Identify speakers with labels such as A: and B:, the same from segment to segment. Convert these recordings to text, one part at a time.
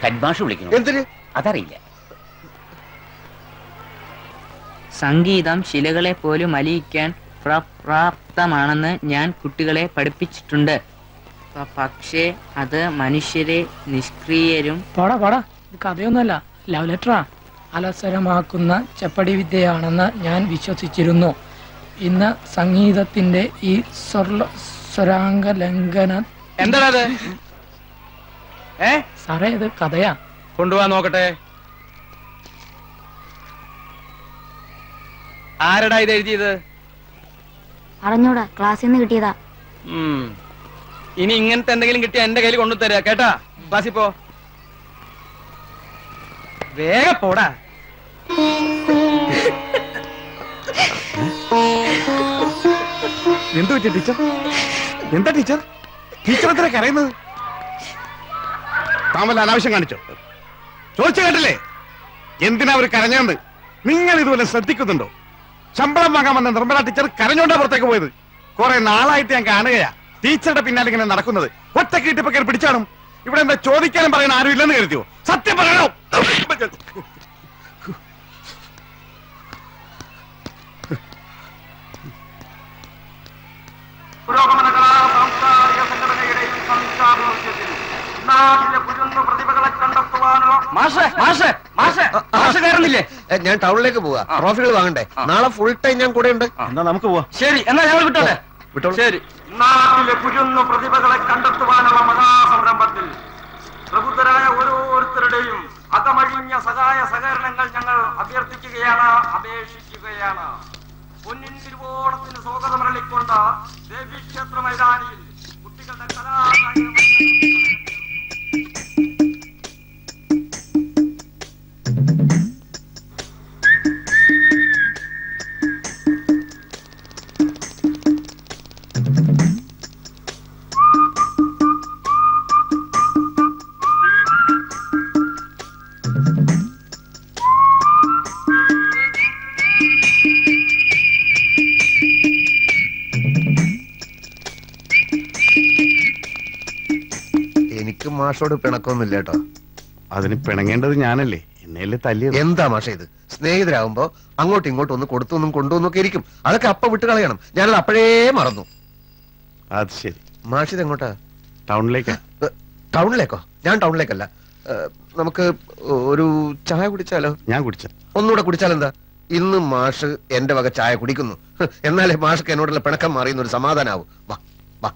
A: ഹെഡ്മാഷ് വിളിക്കണം.
B: എന്തിന്?
A: അതറിയില്ല.
C: സംഗീതം ശിലകളെ പോലും അലിയിക്കാൻ പ്രാപ്തമാണെന്ന് ഞാൻ കുട്ടികളെ പഠിപ്പിച്ചിട്ടുണ്ട്. പക്ഷേ അത് മനുഷ്യരെ നിഷ്ക്രിയരും.
D: പാടാ കഥയൊന്നുമല്ല, ലവ് ലെറ്ററാ. അലസരമാക്കുന്ന ചെപ്പടി വിദ്യയാണെന്ന് ഞാൻ വിശ്വസിച്ചിരുന്നു. ഇന്ന് സംഗീതത്തിന്റെ ഈ സ്വരാംഗ ലംഘന.
E: എന്താ
D: സാറേ, ഇത് കഥയാ.
E: കൊണ്ടുപോവാ നോക്കട്ടെ. ആരടാ ഇത് എഴുതിയത്?
F: അറിഞ്ഞൂടാ, ക്ലാസ്സിൽ നിന്ന് കിട്ടിയതാ.
E: ഇനി ഇങ്ങനത്തെ എന്തെങ്കിലും കിട്ടിയാ എന്റെ കയ്യിൽ കൊണ്ടുതരാ കേട്ടാ. ക്ലാസ്സിൽ പോ, വേഗം പോടാ.
B: എന്തു പറ്റിയ ടീച്ചർ? എന്താ ടീച്ചർ? ടീച്ചർ എത്ര കരയുന്നത്? താമല്ല അനാവശ്യം കാണിച്ചോ? ചോദിച്ചു കേട്ടില്ലേ എന്തിനാ അവർ കരഞ്ഞത്? നിങ്ങൾ ഇതുപോലെ ശ്രദ്ധിക്കുന്നുണ്ടോ? ശമ്പളം വാങ്ങാൻ വന്ന നിർമ്മല ടീച്ചർ കരഞ്ഞോണ്ടാ പുറത്തേക്ക് പോയത്. കുറെ നാളായിട്ട് ഞാൻ കാണുകയാ ടീച്ചറുടെ പിന്നാലെ ഇങ്ങനെ നടക്കുന്നത്. ഒറ്റ കീട്ടിപ്പോ കയറി പിടിച്ചാണും. ഇവിടെ എന്താ ചോദിക്കാനും പറയാൻ ആരും ഇല്ലെന്ന് കരുതിയോ? സത്യം പറയണോ?
G: പുരോഗമന കലാ സാംസ്കാരിക സംഘടനയുടെയും സംസ്ഥാപനോദ്യത്തിൽ നാട്ടിലെ കുരുന്നു പ്രതിഭകളെ കണ്ടെത്തുവാനോ.
B: കയറുന്നില്ലേ? ഞാൻ ടൗണിലേക്ക് പോവാ, ട്രോഫികൾ വാങ്ങണ്ടേ. നാളെ ഫുൾ ടൈം ഞാൻ കൂടെ ഉണ്ട്. എന്നാ നമുക്ക് പോവാ.
E: ശരി, എന്നാ ഞങ്ങൾ വിട്ടോളെ. ശരി.
G: നാട്ടിലെ കുരുന്നു പ്രതിഭകളെ കണ്ടെത്തുവാനുള്ള മഹാസംരംഭത്തിൽ പ്രബുദ്ധരായ ഓരോരുത്തരുടെയും അകമഴിഞ്ഞ സഹായ സഹകരണങ്ങൾ ഞങ്ങൾ അഭ്യർത്ഥിക്കുകയാണ്, അപേക്ഷിക്കുകയാണ്. പൊന്നിൻ തിരുവോണത്തിന് സ്വാഗതമരളിക്കൊണ്ട് ദേവീക്ഷേത്ര മൈതാനിയിൽ കുട്ടികളുടെ കലാകായിക
B: മാഷോട് പിണക്കൊന്നുമില്ല കേട്ടോ. അതിന് പിണങ്ങേണ്ടത് ഞാനല്ലേ, എന്നെ തല്ലിയത്. എന്താ മാഷ ഇത്? സ്നേഹിതരാകുമ്പോ അങ്ങോട്ടും ഇങ്ങോട്ടും ഒന്ന് കൊടുത്തൊന്നും കൊണ്ടുവന്നൊക്കെ ഇരിക്കും. അതൊക്കെ അപ്പ വിട്ട് കളയണം. ഞാനത് അപ്പോഴേ മറന്നു. അത് ശരി. മാഷ് ഇത് എങ്ങോട്ടാ? ടൗണിലേക്കാ. ടൗണിലേക്കോ? ഞാൻ ടൗണിലേക്കല്ല. നമുക്ക് ഒരു ചായ കുടിച്ചാലോ? ഞാൻ കുടിച്ച. ഒന്നുകൂടെ കുടിച്ചാലെന്താ? ഇന്ന് മാഷ് എന്റെ വക ചായ കുടിക്കുന്നു. എന്നാലേ മാഷക്ക് എന്നോടുള്ള പിണക്കം മാറിയെന്നൊരു സമാധാനാവും. വാ വാ,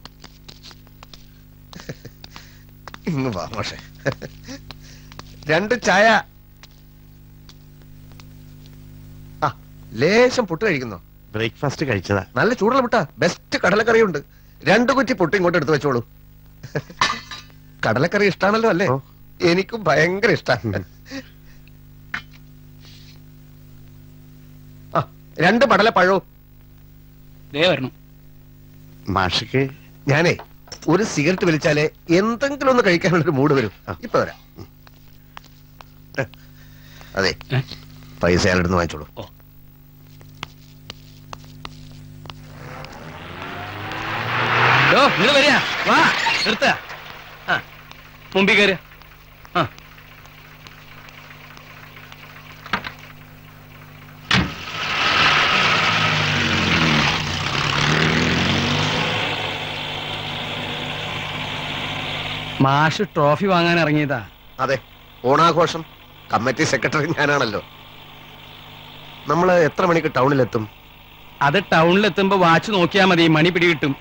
B: ഇങ്ങ് വാ മാഷെ. 2 ചായ. ആ, ലേശം പുട്ട് കഴിക്കുന്നോ? ബ്രേക്ക്ഫാസ്റ്റ് കഴിച്ചതാ. നല്ല ചൂടുള്ള പുട്ടാ. ബെസ്റ്റ് കടലക്കറിയുണ്ട്. 2 കുറ്റി പുട്ട് ഇങ്ങോട്ട് എടുത്ത് വെച്ചോളൂ. കടലക്കറി ഇഷ്ടാണല്ലോ അല്ലേ? എനിക്കും ഭയങ്കര ഇഷ്ടാണ്. ആ, 2 പടല പഴവും
E: വരണം.
B: മാഷക്ക് ഞാനേ ഒരു സിഗരറ്റ് വലിച്ചാലേ എന്തെങ്കിലും ഒന്ന് കഴിക്കാനുള്ളൊരു മൂഡ് വരും. ഇപ്പൊ വരാം. അതെ, പൈസ അയാളെടുന്ന് വാങ്ങിച്ചോളൂ.
E: വരിക, വാ, നിർത്ത, മുമ്പിൽ കയറി. മാഷ് ട്രോഫി വാങ്ങാൻ ഇറങ്ങിയതാ.
B: അതെ, ഓണാഘോഷം. കമ്മിറ്റി സെക്രട്ടറി ഞാനാണല്ലോ. നമ്മള് എത്ര മണിക്ക് ടൗണിലെത്തും?
E: അത് ടൗണിലെത്തുമ്പോ വാച്ച് നോക്കിയാ മതി, മണി പിടി കിട്ടും.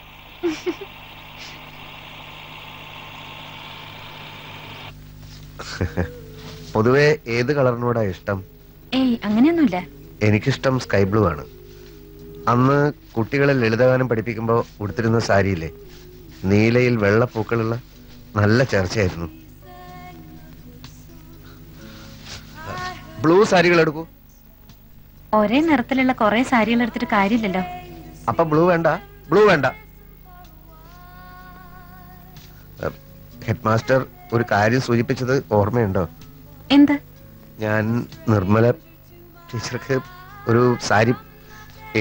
B: പൊതുവെ ഏത് കളറിനോടാ ഇഷ്ടം?
F: ഏയ്, അങ്ങനെയൊന്നുമില്ല.
B: എനിക്കിഷ്ടം സ്കൈ ബ്ലൂ ആണ്. അന്ന് കുട്ടികളെ ലളിതഗാനം പഠിപ്പിക്കുമ്പോ ഉടുത്തിരുന്ന സാരിയില്ലേ, നീലയിൽ വെള്ളപ്പൂക്കളുള്ള, നല്ല ചർച്ചയായിരുന്നു. ബ്ലൂ സാരികൾ എടുക്കൂ.
F: ഒരേ നിറത്തിലുള്ള കുറെ സാരികൾ എടുത്തിട്ട് കാര്യമില്ലല്ലോ.
B: അപ്പൊ ബ്ലൂ വേണ്ട? ബ്ലൂ വേണ്ട. ഹെഡ് മാസ്റ്റർ ഒരു കാര്യം സൂചിപ്പിച്ചത് ഓർമ്മയുണ്ടോ?
F: എന്ത്?
B: ഞാൻ നിർമ്മല ടീച്ചർക്ക് ഒരു സാരി,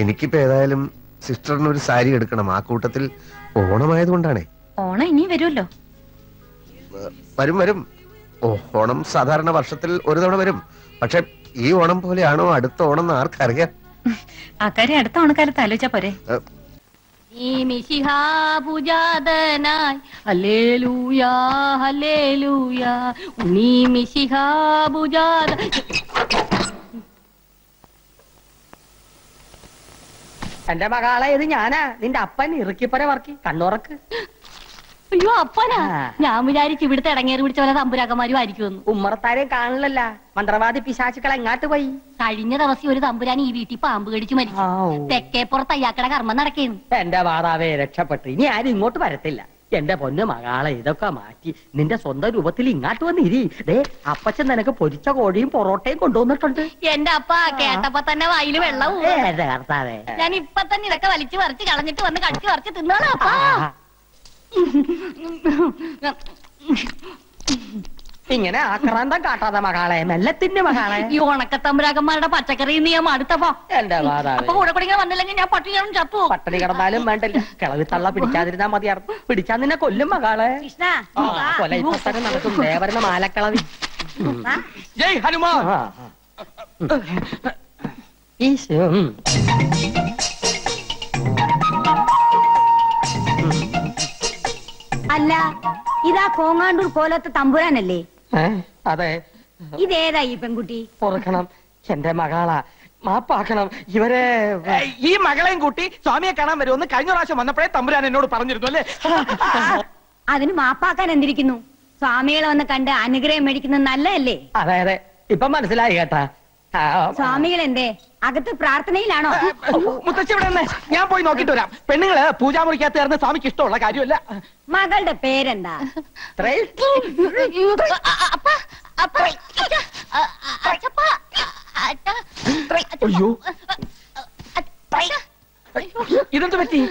B: എനിക്കിപ്പോ ഏതായാലും സിസ്റ്ററിന് ഒരു സാരി എടുക്കണം. ആ കൂട്ടത്തിൽ ഓണമായതുകൊണ്ടാണേ.
F: ഓണം ഇനി വരുമല്ലോ.
B: വരും വരും. ഓണം സാധാരണ വർഷത്തിൽ ഒരു തവണ വരും. പക്ഷെ ഈ ഓണം പോലെയാണോ അടുത്ത ഓണം എന്ന് ആർക്കറിയാം?
F: അക്കാര്യം അടുത്ത ഓണക്കാലത്ത് ആലോചിച്ചാ പോരെ.
A: പൂജാതനായി ഹല്ലേലൂയാ ഹല്ലേലൂയാ ഉണ്ണി മിശിഹാ പൂജാത.
H: എന്റെ മകളെ ഇത് ഞാനാ, നിന്റെ അപ്പൻ ഇറുക്കിപ്പര വർക്കി കണ്ണുറക്ക്.
A: അയ്യോ അപ്പനാ, ഞാൻ വിചാരിച്ചു ഇവിടുത്തെ ഇടങ്ങേറി പിടിച്ച പോലെ തമ്പുരാക്കന്മാരും ആയിരിക്കുമെന്ന്.
H: ഉമ്മറത്താരെയും കാണില്ലല്ല, മന്ത്രവാദി പിശാചുക്കൾ എങ്ങാട്ട് പോയി?
A: കഴിഞ്ഞ ദിവസം ഒരു തമ്പുരാൻ ഈ വീട്ടിൽ പാമ്പ് കടിച്ചു മരിച്ചു. തെക്കേപ്പുറത്ത് അയ്യാക്കട കർമ്മം നടക്കുന്നു.
H: എന്റെ മാതാവേ രക്ഷപ്പെട്ടു, ഇനി ആരും ഇങ്ങോട്ട് വരത്തില്ല. എന്റെ പൊന്നു മകളെ ഇതൊക്കെ മാറ്റി നിന്റെ സ്വന്തം രൂപത്തിൽ ഇങ്ങാട്ട് വന്നിരി. ദേ അപ്പച്ചൻ നിനക്ക് പൊരിച്ച കോഴിയും പൊറോട്ടയും കൊണ്ടുവന്നിട്ടുണ്ട്.
A: എന്റെ അപ്പ കേട്ടപ്പോ തന്നെ വായില് വെള്ളവും.
H: കർത്താവേ,
A: ഞാൻ ഇപ്പൊ തന്നെ ഇതൊക്കെ വലിച്ചു പറിച്ച് കളഞ്ഞിട്ട് വന്ന് കടിച്ചു പറിച്ച് തിന്നോളാം അപ്പാ.
H: ഇങ്ങനെ ആക്രാന്തം കാട്ടാതെ മകളെ, മെല്ലത്തിന്റെ മകളെ.
A: ഈ ഉണക്കത്തമ്പുരാക്കന്മാരുടെ പച്ചക്കറി നീ അടുത്തപ്പോ
H: എന്റെ മാതാവേ,
A: അപ്പൊ കൂടെ കൂടി വന്നില്ലെങ്കിൽ ഞാൻ പട്ടിണി ചത്തു.
H: പട്ടിണി കിടന്നാലും വേണ്ടല്ല, കിളവി തള്ള പിടിക്കാതിരുന്നാ മതിയായിരുന്നു. പിടിച്ചാ നിന്നെ കൊല്ലും മകളെ. കൊല ഇപ്പൊ തന്നെ നടക്കും. ദേവരന മാലക്കളവി.
E: ജയ് ഹനുമാൻ.
H: ഈശോ
I: അല്ല, ഇതാ കോങ്ങാണ്ടൂർ കോലത്തെ തമ്പുരാനല്ലേ?
H: അതെ.
I: ഇതേതാ ഈ പെൺകുട്ടി?
H: പൊറുക്കണം, എന്റെ മകളാ, മാപ്പാക്കണം. ഇവരെ
E: ഈ മകളെയും കൂട്ടി സ്വാമിയെ കാണാൻ വരുമെന്ന് കഴിഞ്ഞ പ്രാവശ്യം വന്നപ്പോഴേ തമ്പുരാൻ എന്നോട് പറഞ്ഞിരുന്നു അല്ലേ?
I: അതിന് മാപ്പാക്കാൻ എന്തിരിക്കുന്നു? സ്വാമികളെ വന്ന് കണ്ട് അനുഗ്രഹം മേടിക്കുന്നത് നല്ലതല്ലേ?
H: അതെ അതെ, ഇപ്പൊ മനസ്സിലായി കേട്ടാ.
I: സ്വാമികൾ എന്തേ അകത്ത് പ്രാർത്ഥനയിലാണോ?
E: മുത്തച്ഛി ഇവിടെ നിന്ന് ഞാൻ പോയി നോക്കിട്ട് വരാം. പെണ്ണുങ്ങള് പൂജാമുറിക്കകത്ത് കയറുന്ന സ്വാമിക്ക് ഇഷ്ടമുള്ള കാര്യമല്ല.
I: മകളുടെ പേരെന്താ?
E: അയ്യോ, ഇതെന്ത് പറ്റി?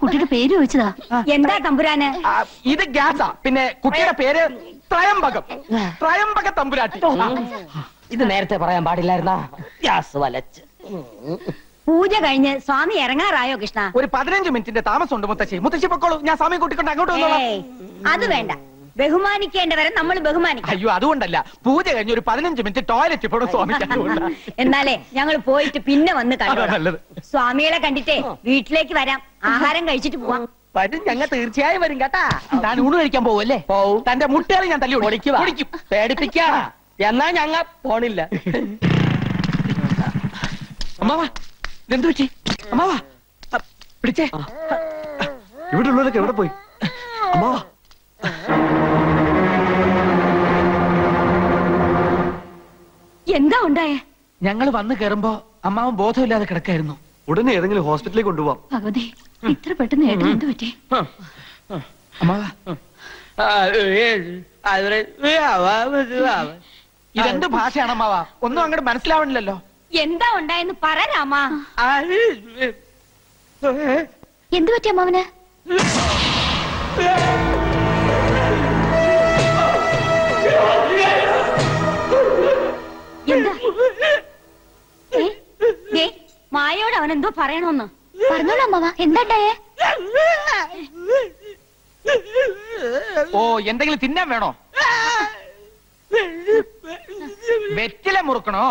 A: കുട്ടിയുടെ പേര് ചോദിച്ചതാ.
I: എന്താ തമ്പുരാന്?
E: ഇത് ഗ്യാസാ. പിന്നെ കുട്ടിയുടെ പേര് ത്രയംബകം. ത്രയംബക തമ്പുരാട്ടി.
H: ഇത് നേരത്തെ പറയാൻ പാടില്ലായിരുന്നാ? ഗ്യാസ് വലച്ച്.
I: പൂജ കഴിഞ്ഞ് സ്വാമി ഇറങ്ങാറായോ കൃഷ്ണ?
E: ഒരു 15 മിനിറ്റിന്റെ താമസമുണ്ട് മുത്തശ്ശി. മുത്തശ്ശി പൊക്കോളൂ, ഞാൻ സ്വാമിയെ കൂട്ടിക്കൊണ്ട് അങ്ങോട്ട് വന്നോളാം.
I: അത് വേണ്ട, ബഹുമാനിക്കേണ്ടവരെ നമ്മൾ ബഹുമാനിക്കും.
E: അയ്യോ അതുകൊണ്ടല്ല, പൂജ കഴിഞ്ഞ് ഒരു 15 മിനിറ്റ് ടോയ്ലറ്റ് ഇപ്പോൾ സ്വാമിക്ക്.
I: എന്നാലേ ഞങ്ങൾ പോയിട്ട് പിന്നെ വന്ന് കണ്ടു.
E: നല്ലത്.
I: സ്വാമികളെ കണ്ടിട്ടേ വീട്ടിലേക്ക് വരാം, ആഹാരം കഴിച്ചിട്ട് പോവാം.
H: വരും, ഞങ്ങൾ തീർച്ചയായും വരും കേട്ടാ.
E: താൻ ഊണ് കഴിക്കാൻ പോവല്ലേ?
H: പോവും.
E: തന്റെ മുട്ടേറി ഞാൻ തല്ലി
H: ഓടിക്കും. പേടിപ്പിക്കാ. എന്നാ ഞങ്ങ പോണില്ല.
E: അമ്മാവാ, ഇതെന്തു പറ്റി? അമ്മാവാ പിടിച്ചേ.
B: ഇവിടെ ഉള്ളവരൊക്കെ എവിടെ പോയി?
E: അമ്മാവാ,
I: എന്താ ഉണ്ടായേ?
E: ഞങ്ങൾ വന്ന് കേറുമ്പോ അമ്മാവൻ ബോധമില്ലാതെ കിടക്കായിരുന്നു.
B: ഉടനെ ഏതെങ്കിലും ഹോസ്പിറ്റലിലേക്ക് കൊണ്ടുപോവാം.
A: ഭഗവതി, ഇത്ര പെട്ടെന്ന് ഏട്ടൻ എന്ത് പറ്റി?
E: അമ്മാവാ, ഇതെന്ത് ഭാഷയാണ് അമ്മാവാ? ഒന്നും അങ്ങോട്ട് മനസ്സിലാവണില്ലല്ലോ.
I: എന്താ ഉണ്ടായെന്ന് പറ രാമാ.
A: എന്ത് പറ്റി അമ്മാവന്?
I: എന്താ? മായോട് അവൻ എന്തോ പറയണോന്ന്.
A: പറഞ്ഞോളൂ അമ്മാവ, എന്താ ഉണ്ടായേ?
E: ഓ, എന്തെങ്കിലും തിന്നാൻ വേണോ? വെറ്റില മുറുക്കണോ?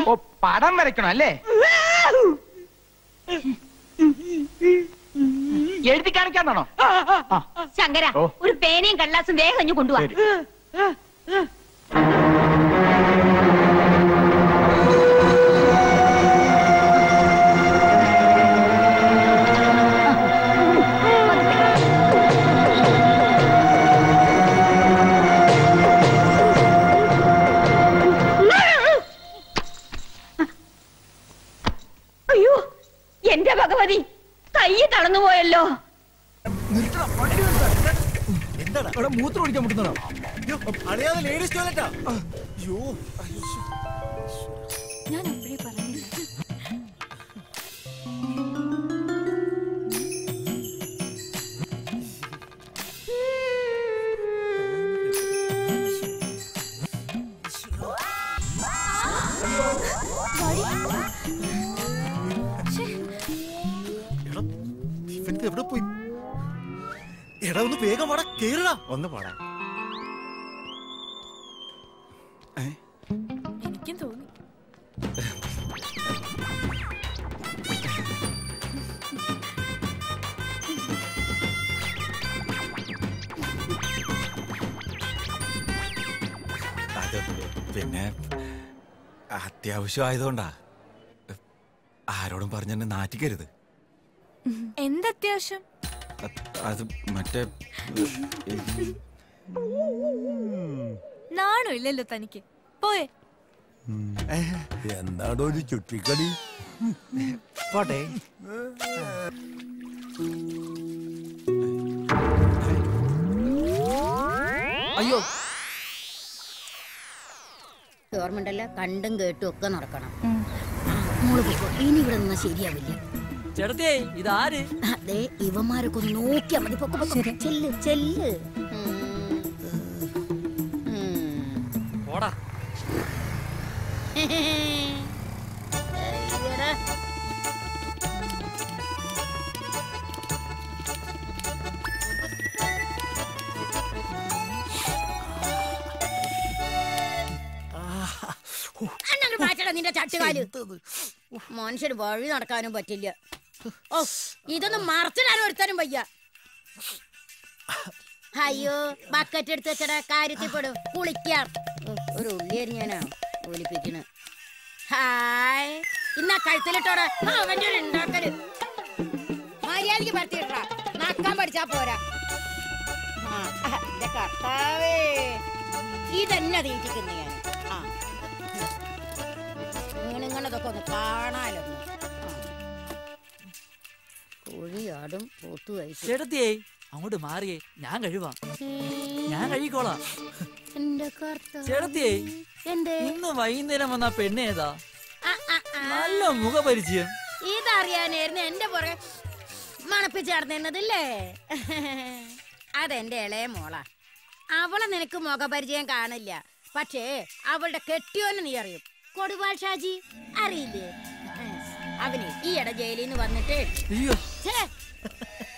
E: ഓ, പടം വരയ്ക്കണോ അല്ലേ? എഴുതി കാണിക്കാന്നാണോ?
I: ശങ്കര, ഒരു പേനയും കടലാസും വേഗം കഞ്ഞു കൊണ്ടുപോവാ. അയ്യോ, എന്റെ ഭഗവതി, കൈ തളർന്നു പോയല്ലോ.
J: മൂത്രം ഒഴിക്കാൻ മുട്ടുന്നോ? അറിയാതെ ലേഡീസ് ടോയ്ലറ്റാ.
A: ഞാൻ അപ്പോഴേ പറഞ്ഞില്ല.
J: എവിടെ പോയി? എടാ ഒന്ന് വേഗം വാടാ, കേറടാ. ഒന്ന് പോടാ.
K: എനിക്കും തോന്നി.
J: അത് പിന്നെ അത്യാവശ്യമായതുകൊണ്ടാ. ആരോടും പറഞ്ഞെന്നെ നാറ്റിക്കരുത്.
K: എന്തത്യാവശ്യം?
J: അത് മറ്റേ
K: നാണോ ഇല്ലല്ലോ തനിക്ക്? പോയെ.
L: എന്താണോ ഒരു ചുറ്റിക്കളി?
J: പോട്ടെ.
H: അയ്യോ,
I: ഗവൺമെന്റ് അല്ല, കണ്ടും കേട്ടും ഒക്കെ നടക്കണം. മോള് പോയിക്കോ, ഇനി ഇവിടെ നിന്നാ ശരിയാവില്ല.
E: ചേട്ടത്തേ ഇതാര്?
I: അതെ, ഇവന്മാരൊക്കെ ഒന്ന് നോക്കിയാ മതി. പൊക്ക ചെല്ല് ചെല്ല്.
E: പോടാ.
I: നിന്റെ ചട്ടുകാല് മനുഷ്യന് വഴി നടക്കാനും പറ്റില്ല. ഓ, ഇതൊന്നും മറച്ചിടാനും ഒരുത്താനും വയ്യ. അയ്യോ, ബക്കറ്റ് എടുത്ത് വെച്ചടാ, കാര്യത്തിൽ പെടും. കുളിക്കാം. ഒരു ഉള്ളി അരിഞ്ഞാനാ ഒലിപ്പിക്കണ്. ഹായ്, ഇന്നാ കഴുത്തിലിട്ടോടാ. അവന്റെ ഒരു ഉണ്ടാക്കല് മര്യാദക്ക് പരത്തിയിട്ടാ. നക്കാൻ പഠിച്ചാ പോരാ. എന്റെ കർത്താവേ, ഇതന്നെ തീറ്റിക്കുന്നു ഞാൻ. ഇങ്ങനതൊക്കെ ഒന്ന് കാണാലൊന്ന്. കോഴിയാടും പോത്തു കഴിച്ചു.
E: ചേട്ടത്തിയേ അങ്ങോട്ട് മാറിയേ, ഞാൻ കഴിവാം. ഞാൻ കഴിക്കോളാം. ചേട്ടത്തിയേ, ഇന്ന് വൈകുന്നേരം വന്ന പെണ്ണേതാ? നല്ല മുഖപരിചയം.
I: ഇതറിയാനായിരുന്നു എന്റെ പുറകെ മണപ്പിച്ചേർന്നിരുന്നതില്ലേ? അതെന്റെ ഇളയ മോളാ. അവളെ നിനക്ക് മുഖപരിചയം കാണില്ല, പക്ഷേ അവളുടെ കെട്ടിയോന്ന് നീ അറിയും. കൊടുവാൾ ഷാജി അറിയില്ലേ? അവന് ഈയിടെ ജയിലിൽ നിന്ന് വന്നിട്ട്,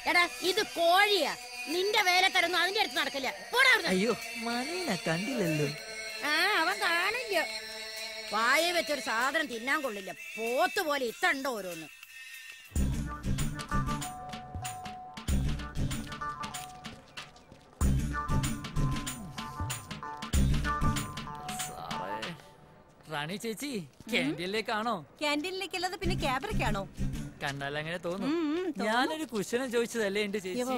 I: എടാ ഇത് കോഴിയാ, നിന്റെ വേലക്കാരൊന്നും അതിന്റെ അടുത്ത് നടക്കില്ല.
E: അയ്യോ, കണ്ടില്ലല്ലോ.
I: അവൻ കാണില്ല. വായ വെച്ചൊരു സാധനം തിന്നാൻ കൊള്ളില്ല. പോത്ത് പോലെ ഇത്തണ്ടോ ഓരോന്ന്.
E: റാണി ചേച്ചി, ക്യാൻറ്റീനിലേക്കാണോ?
M: ക്യാൻറ്റീനിലേക്കല്ലാതെ പിന്നെ ക്യാബറയ്ക്കാണോ?
E: കണ്ടാൽ അങ്ങനെ തോന്നും. ഞാനൊരു കുശലം ചോദിച്ചതല്ലേ എന്റെ ചേച്ചി.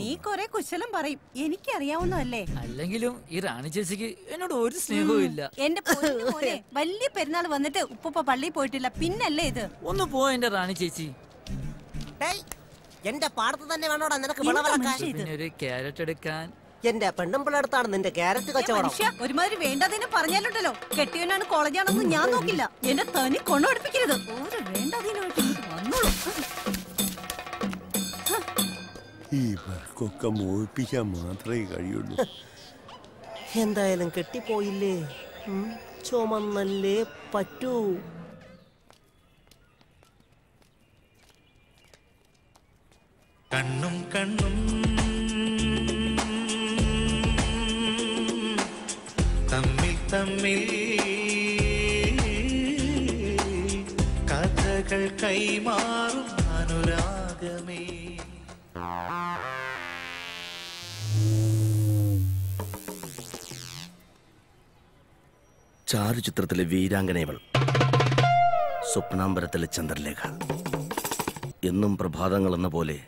M: നീ കൊറേ കുശലം പറയും, എനിക്കറിയാവുന്നതല്ലേ.
E: അല്ലെങ്കിലും ഈ റാണി ചേച്ചിക്ക് എന്നോട് ഒരു സ്നേഹവും ഇല്ല.
M: എന്റെ മോനെ വലിയ പെരുന്നാൾ വന്നിട്ട് ഉപ്പ പള്ളിയിൽ പോയിട്ടില്ല, പിന്നല്ലേ ഇത്?
E: ഒന്ന് പോ എന്റെ റാണി ചേച്ചി.
H: എന്റെ പാടത്ത് തന്നെ വേണോടാ നിനക്ക് വിളവെടുക്കാൻ.
E: പിന്നെ ഒരു ക്യാരറ്റ് എടുക്കാൻ.
H: എന്റെ പെണ്ണുമ്പിളടുത്താണ് നിന്റെ ക്യാരറ്റ് കച്ചവടം.
M: ഒരുമാതിരി വേണ്ടതിന് പറഞ്ഞാലുണ്ടല്ലോ, കെട്ടിയവനാണ് കോളേജാണെന്ന് ഞാൻ നോക്കില്ല. എന്റെ തനി കൊണ്ടുപിടിപ്പിക്കരുത്. ഒരു വേണ്ടതിനായിട്ട് വന്നോളൂ.
L: ഇവർക്കൊക്കെ മോഹിപ്പിക്കാൻ മാത്രമേ കഴിയുള്ളൂ.
H: എന്തായാലും കെട്ടിപ്പോയില്ലേ, ചുമന്നല്ലേ പറ്റൂ.
N: കണ്ണും കണ്ണും തമ്മിൽ തമ്മിൽ കഥകൾ കൈമാറും അനുരാഗമേ.
B: ചാരുചിത്രത്തിലെ വീരാംഗനയവൾ, സ്വപ്നാംബരത്തിലെ ചന്ദ്രലേഖ. എന്നും പ്രഭാതങ്ങൾ എന്ന പോലെ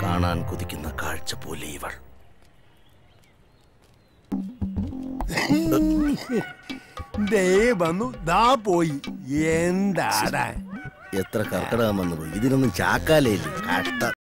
B: കാണാൻ കൊതിക്കുന്ന കാഴ്ച പോലെ ഇവൾ.
L: വന്നു ദാ പോയി. എന്താടാ
B: എത്ര കർക്കിടകം വന്നു പോയി. ഇതിനൊന്നും ചാക്കാലേ ഇല്ല. കഷ്ടം.